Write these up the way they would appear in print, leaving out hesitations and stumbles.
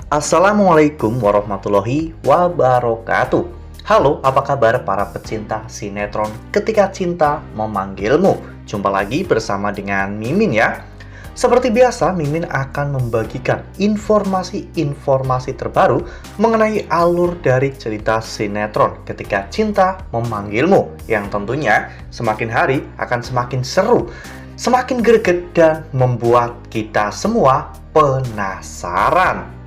Assalamualaikum warahmatullahi wabarakatuh. Halo, apa kabar para pecinta sinetron Ketika Cinta Memanggilmu? Jumpa lagi bersama dengan Mimin ya. Seperti biasa, Mimin akan membagikan informasi-informasi terbaru mengenai alur dari cerita sinetron Ketika Cinta Memanggilmu, yang tentunya semakin hari akan semakin seru, semakin greget, dan membuat kita semua penasaran.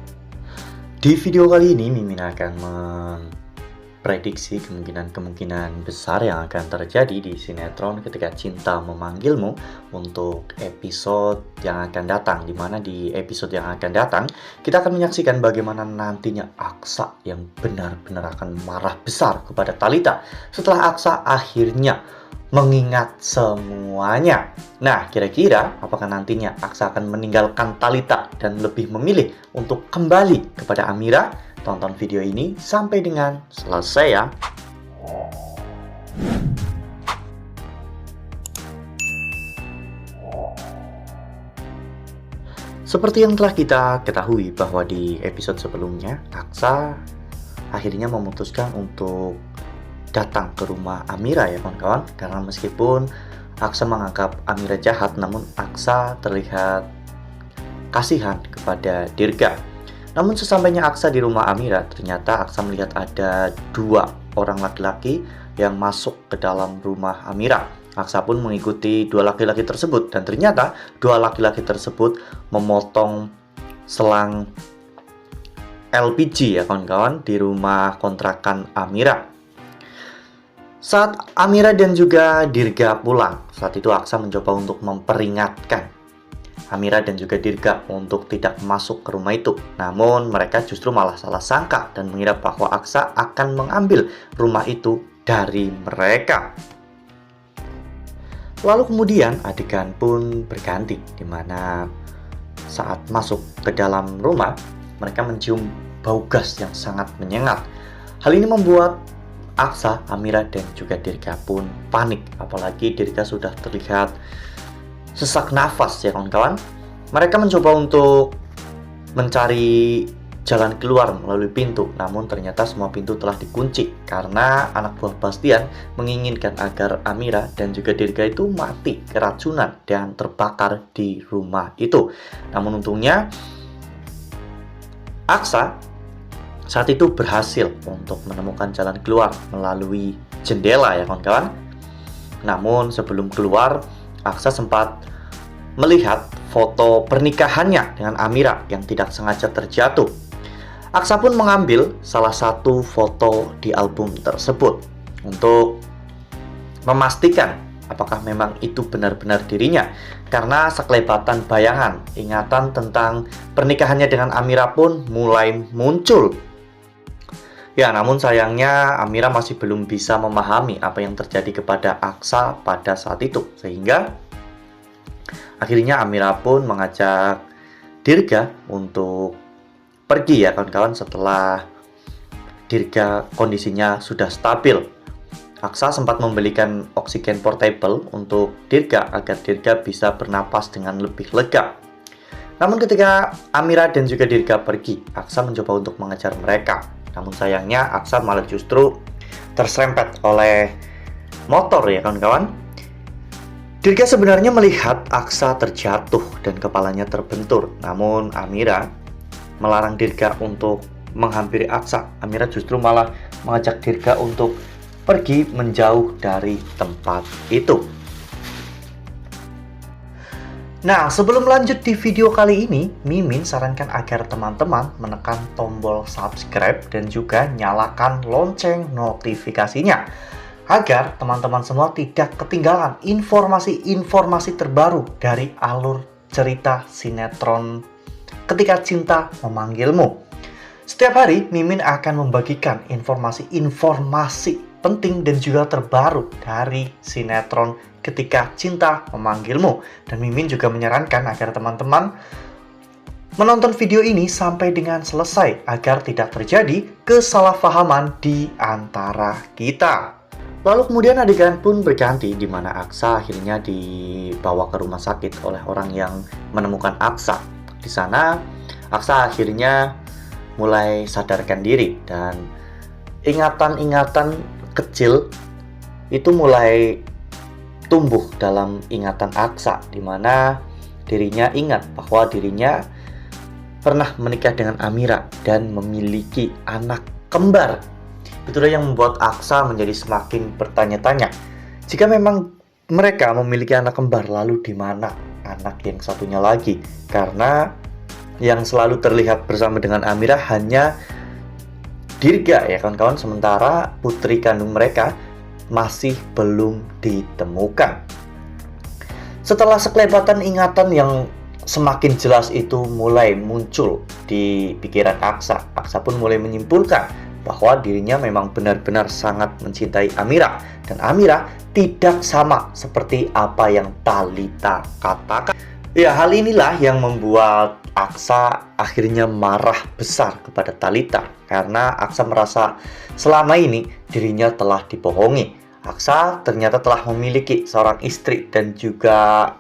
Di video kali ini, Mimin akan memprediksi kemungkinan besar yang akan terjadi di sinetron Ketika Cinta Memanggilmu untuk episode yang akan datang. Dimana di episode yang akan datang, kita akan menyaksikan bagaimana nantinya Aksa yang benar-benar akan marah besar kepada Thalita setelah Aksa akhirnya mengingat semuanya. Nah, kira-kira apakah nantinya Aksa akan meninggalkan Thalita dan lebih memilih untuk kembali kepada Amira? Tonton video ini sampai dengan selesai ya. Seperti yang telah kita ketahui bahwa di episode sebelumnya, Aksa akhirnya memutuskan untuk datang ke rumah Amira ya kawan-kawan. Karena meskipun Aksa menganggap Amira jahat, namun Aksa terlihat kasihan kepada Dirga. Namun sesampainya Aksa di rumah Amira, ternyata Aksa melihat ada dua orang laki-laki yang masuk ke dalam rumah Amira. Aksa pun mengikuti dua laki-laki tersebut, dan ternyata dua laki-laki tersebut memotong selang LPG ya kawan-kawan di rumah kontrakan Amira. Saat Amira dan juga Dirga pulang, saat itu Aksa mencoba untuk memperingatkan Amira dan juga Dirga untuk tidak masuk ke rumah itu. Namun mereka justru malah salah sangka dan mengira bahwa Aksa akan mengambil rumah itu dari mereka. Lalu kemudian adegan pun berganti, di mana saat masuk ke dalam rumah, mereka mencium bau gas yang sangat menyengat. Hal ini membuat Aksa, Amira, dan juga Dirga pun panik. Apalagi Dirga sudah terlihat sesak nafas ya kawan-kawan. Mereka mencoba untuk mencari jalan keluar melalui pintu, namun ternyata semua pintu telah dikunci karena anak buah Bastian menginginkan agar Amira dan juga Dirga itu mati keracunan dan terbakar di rumah itu. Namun untungnya Aksa saat itu berhasil untuk menemukan jalan keluar melalui jendela ya kawan-kawan. Namun sebelum keluar, Aksa sempat melihat foto pernikahannya dengan Amira yang tidak sengaja terjatuh. Aksa pun mengambil salah satu foto di album tersebut untuk memastikan apakah memang itu benar-benar dirinya. Karena sekelebatan bayangan, ingatan tentang pernikahannya dengan Amira pun mulai muncul. Ya, namun sayangnya Amira masih belum bisa memahami apa yang terjadi kepada Aksa pada saat itu. Sehingga akhirnya Amira pun mengajak Dirga untuk pergi ya kawan-kawan setelah Dirga kondisinya sudah stabil. Aksa sempat membelikan oksigen portable untuk Dirga agar Dirga bisa bernapas dengan lebih lega. Namun ketika Amira dan juga Dirga pergi, Aksa mencoba untuk mengejar mereka. Namun sayangnya Aksa malah justru terserempet oleh motor ya kawan-kawan. Dirga sebenarnya melihat Aksa terjatuh dan kepalanya terbentur. Namun Amira melarang Dirga untuk menghampiri Aksa. Amira justru malah mengajak Dirga untuk pergi menjauh dari tempat itu. Nah, sebelum lanjut di video kali ini, Mimin sarankan agar teman-teman menekan tombol subscribe dan juga nyalakan lonceng notifikasinya agar teman-teman semua tidak ketinggalan informasi-informasi terbaru dari alur cerita sinetron Ketika Cinta Memanggilmu. Setiap hari, Mimin akan membagikan informasi-informasi penting dan juga terbaru dari sinetron Ketika Cinta Memanggilmu. Dan Mimin juga menyarankan agar teman-teman menonton video ini sampai dengan selesai agar tidak terjadi kesalahpahaman di antara kita. Lalu kemudian adegan pun berganti di mana Aksa akhirnya dibawa ke rumah sakit oleh orang yang menemukan Aksa. Di sana Aksa akhirnya mulai sadarkan diri dan ingatan-ingatan kecil itu mulai tumbuh dalam ingatan Aksa, di mana dirinya ingat bahwa dirinya pernah menikah dengan Amira dan memiliki anak kembar. Itulah yang membuat Aksa menjadi semakin bertanya-tanya. Jika memang mereka memiliki anak kembar, lalu di mana anak yang satunya lagi? Karena yang selalu terlihat bersama dengan Amira hanya Dirga ya kawan-kawan, sementara putri kandung mereka masih belum ditemukan. Setelah sekelebatan ingatan yang semakin jelas itu mulai muncul di pikiran Aksa, Aksa pun mulai menyimpulkan bahwa dirinya memang benar-benar sangat mencintai Amira, dan Amira tidak sama seperti apa yang Thalita katakan. Ya, hal inilah yang membuat Aksa akhirnya marah besar kepada Thalita, karena Aksa merasa selama ini dirinya telah dibohongi. Aksa ternyata telah memiliki seorang istri dan juga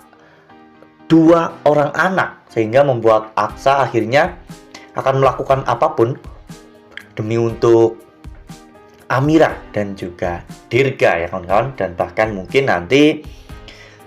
2 orang anak, sehingga membuat Aksa akhirnya akan melakukan apapun demi untuk Amira dan juga Dirga ya kawan-kawan. Dan bahkan mungkin nanti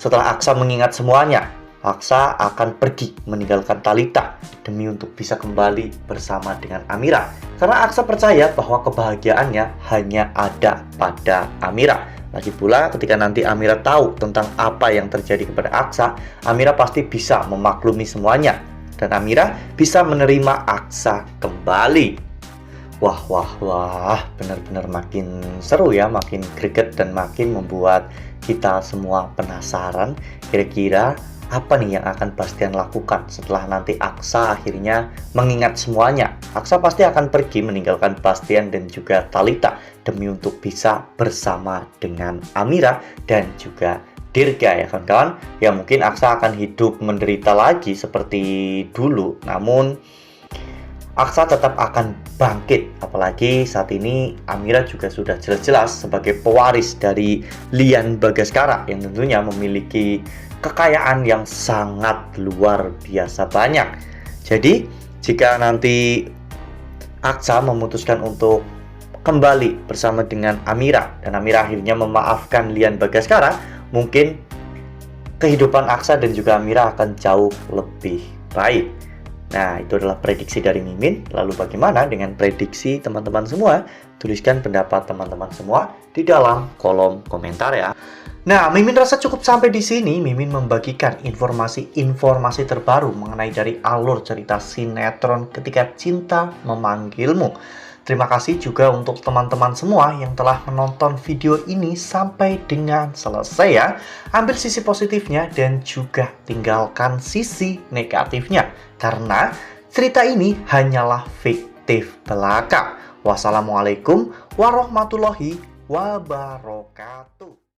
setelah Aksa mengingat semuanya, Aksa akan pergi meninggalkan Thalita demi untuk bisa kembali bersama dengan Amira. Karena Aksa percaya bahwa kebahagiaannya hanya ada pada Amira. Lagi pula ketika nanti Amira tahu tentang apa yang terjadi kepada Aksa, Amira pasti bisa memaklumi semuanya. Dan Amira bisa menerima Aksa kembali. Wah, benar-benar makin seru ya, makin greget dan makin membuat kita semua penasaran kira-kira apa nih yang akan Bastian lakukan setelah nanti Aksa akhirnya mengingat semuanya. Aksa pasti akan pergi meninggalkan Bastian dan juga Thalita demi untuk bisa bersama dengan Amira dan juga Dirga ya kawan-kawan. Ya mungkin Aksa akan hidup menderita lagi seperti dulu, namun Aksa tetap akan bangkit. Apalagi saat ini Amira juga sudah jelas-jelas sebagai pewaris dari Lian Bagaskara yang tentunya memiliki kekayaan yang sangat luar biasa banyak. Jadi jika nanti Aksa memutuskan untuk kembali bersama dengan Amira dan Amira akhirnya memaafkan Lian Bagaskara, mungkin kehidupan Aksa dan juga Amira akan jauh lebih baik. Nah, itu adalah prediksi dari Mimin. Lalu bagaimana dengan prediksi teman-teman semua? Tuliskan pendapat teman-teman semua di dalam kolom komentar ya. Nah, Mimin rasa cukup sampai di sini. Mimin membagikan informasi-informasi terbaru mengenai dari alur cerita sinetron Ketika Cinta Memanggilmu. Terima kasih juga untuk teman-teman semua yang telah menonton video ini sampai dengan selesai ya. Ambil sisi positifnya dan juga tinggalkan sisi negatifnya, karena cerita ini hanyalah fiktif belaka. Wassalamualaikum warahmatullahi wabarakatuh.